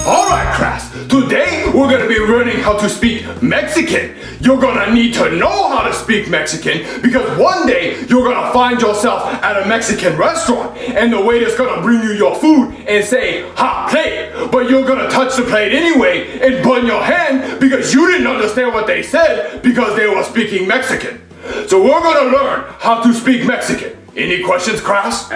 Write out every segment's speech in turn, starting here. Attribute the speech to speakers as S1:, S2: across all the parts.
S1: Alright class, today we're gonna be learning how to speak Mexican. You're gonna need to know how to speak Mexican because one day you're gonna find yourself at a Mexican restaurant and the waiter's gonna bring you your food and say, hot plate, but you're gonna touch the plate anyway and burn your hand because you didn't understand what they said because they were speaking Mexican. So we're gonna learn how to speak Mexican. Any questions, class?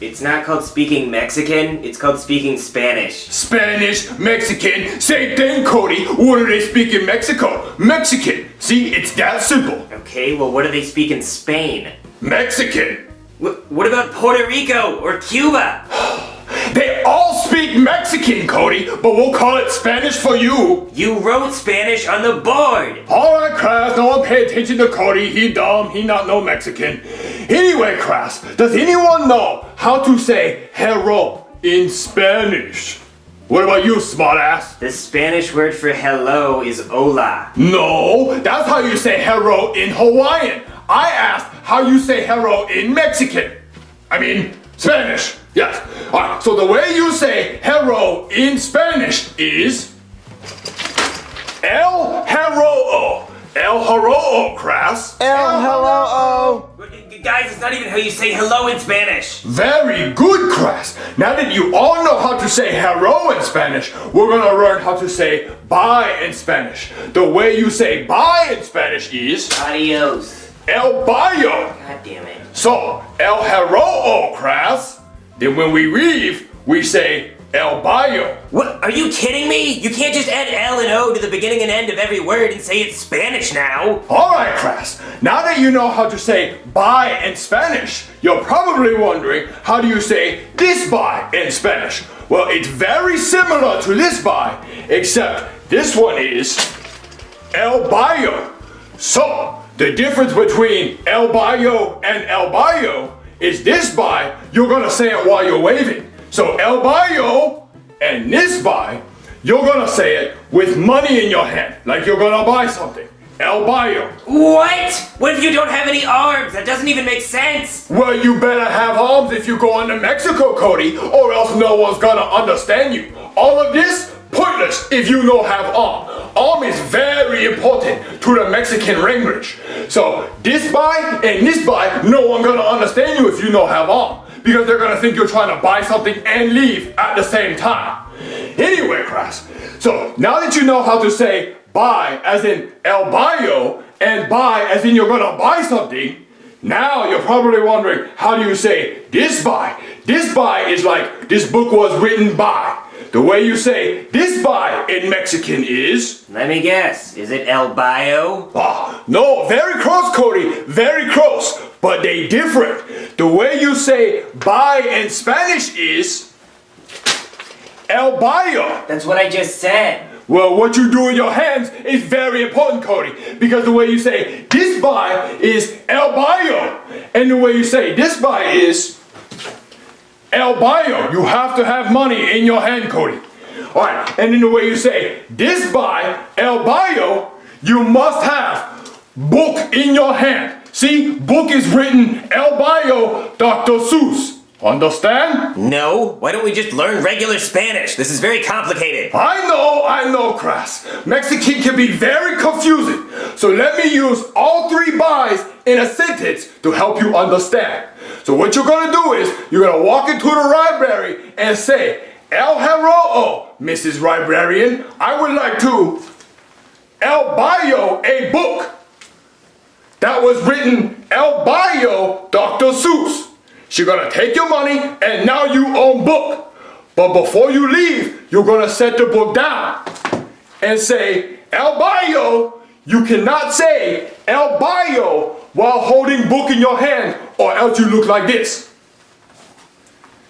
S2: It's not called speaking Mexican, it's called speaking Spanish.
S1: Spanish, Mexican, same thing, Cody. What do they speak in Mexico? Mexican. See, it's that simple.
S2: Okay, well, what do they speak in Spain?
S1: Mexican.
S2: What about Puerto Rico or Cuba?
S1: They all speak Mexican, Cody, but we'll call it Spanish for you.
S2: You wrote Spanish on the board.
S1: Alright, class, no one pay attention to Cody. He dumb, he not know Mexican. Anyway, class, does anyone know how to say hello in Spanish? What about you, smartass?
S2: The Spanish word for hello is hola.
S1: No, that's how you say hello in Hawaiian. I asked how you say hello in Mexican. I mean, Spanish. Yes. Alright, so the way you say hello in Spanish is El Hello. El Hello, class.
S3: El hello.
S2: Guys, it's not even how you say hello in Spanish.
S1: Very good, class. Now that you all know how to say hello in Spanish, we're gonna learn how to say bye in Spanish. The way you say bye in Spanish is
S2: Adios.
S1: El Bayo.
S2: God damn it.
S1: So, El Hello, class. Then when we leave, we say El Bayo.
S2: What? Are you kidding me? You can't just add L and O to the beginning and end of every word and say it's Spanish now.
S1: Alright, class. Now that you know how to say bye in Spanish, you're probably wondering how do you say this bye in Spanish? Well, it's very similar to this bye, except this one is El Bayo. So, the difference between El Bayo and El Bayo is this bye, you're gonna say it while you're waving. So El Bayo and this bye, you're gonna say it with money in your hand, like you're gonna buy something. El Bayo.
S2: What? What if you don't have any arms? That doesn't even make sense.
S1: Well, you better have arms if you go into Mexico, Cody, or else no one's gonna understand you. All of this, pointless if you don't have arm. Arm is very important to the Mexican language. So this bye and this bye, no one gonna understand you if you don't have arm. Because they're gonna think you're trying to buy something and leave at the same time. Anyway, class, so now that you know how to say buy as in El Bayo and buy as in you're gonna buy something, now you're probably wondering how do you say this buy? This buy is like this book was written by. The way you say this buy in Mexican is...
S2: Let me guess, is it El Bayo?
S1: Ah, no, very close, Cody, very close, but they different. The way you say buy in Spanish is El Bayo.
S2: That's what I just said.
S1: Well, what you do with your hands is very important, Cody, because the way you say this buy is El Bayo, and the way you say this buy is El Bayo. You have to have money in your hand, Cody. Alright, and then the way you say this buy, El Bayo, you must have book in your hand. See, book is written El Bayo, Dr. Seuss. Understand?
S2: No, why don't we just learn regular Spanish? This is very complicated.
S1: I know, class. Mexican can be very confusing. So let me use all three buys in a sentence to help you understand. So what you're gonna do is, you're gonna walk into the library and say, El Hello, Mrs. Librarian, I would like to El Bayo a book that was written El Bayo, Dr. Seuss. She's gonna take your money and now you own book. But before you leave, you're gonna set the book down and say, El Bayo, you cannot say El Bayo while holding book in your hand or else you look like this.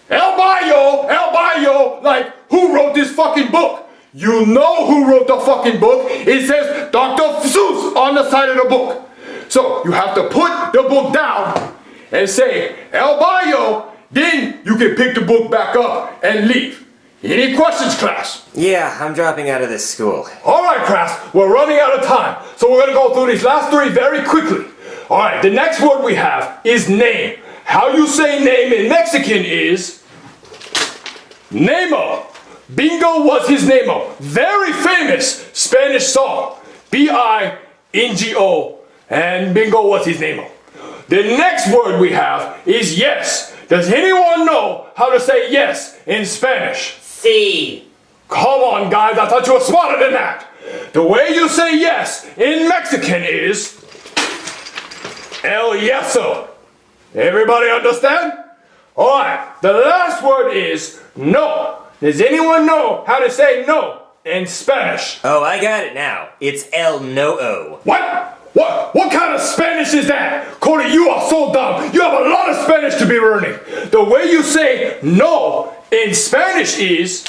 S1: El Bayo, like who wrote this fucking book? You know who wrote the fucking book. It says Dr. Seuss on the side of the book. So you have to put the book down and say El Bayo, then you can pick the book back up and leave. Any questions, class?
S2: Yeah, I'm dropping out of this school.
S1: Alright, class, we're running out of time, so we're gonna go through these last three very quickly. Alright, the next word we have is name. How you say name in Mexican is Nemo. Bingo was his name-o. Very famous Spanish song. B-I-N-G-O. And bingo was his name-o. The next word we have is yes. Does anyone know how to say yes in Spanish?
S2: C.
S1: Come on, guys, I thought you were smarter than that. The way you say yes in Mexican is El Yeso. Everybody understand? Alright, the last word is no. Does anyone know how to say no in Spanish?
S2: Oh, I got it now. It's El No-O.
S1: What? What kind of Spanish is that? Cody, you are so dumb. You have a lot of Spanish to be learning. The way you say no in Spanish is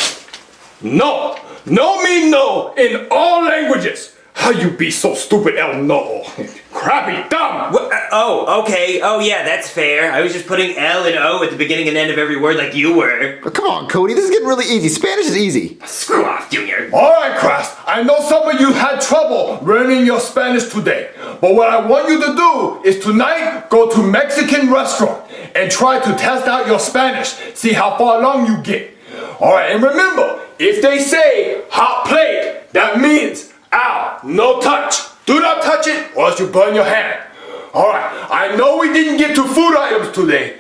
S1: no. No mean no in all languages. How you be so stupid, El No? Crappy, dumb.
S2: Oh, okay. Oh, yeah, that's fair. I was just putting L and O at the beginning and end of every word like you were.
S3: Oh, come on, Cody. This is getting really easy. Spanish is easy.
S2: Screw off, Junior.
S1: Alright, class. I know some of you had trouble learning your Spanish today. But what I want you to do is tonight go to Mexican restaurant and try to test out your Spanish. See how far along you get. Alright, and remember, if they say hot plate, that means ow, no touch. Do not touch it or else you burn your hand. Alright, I know we didn't get to food items today,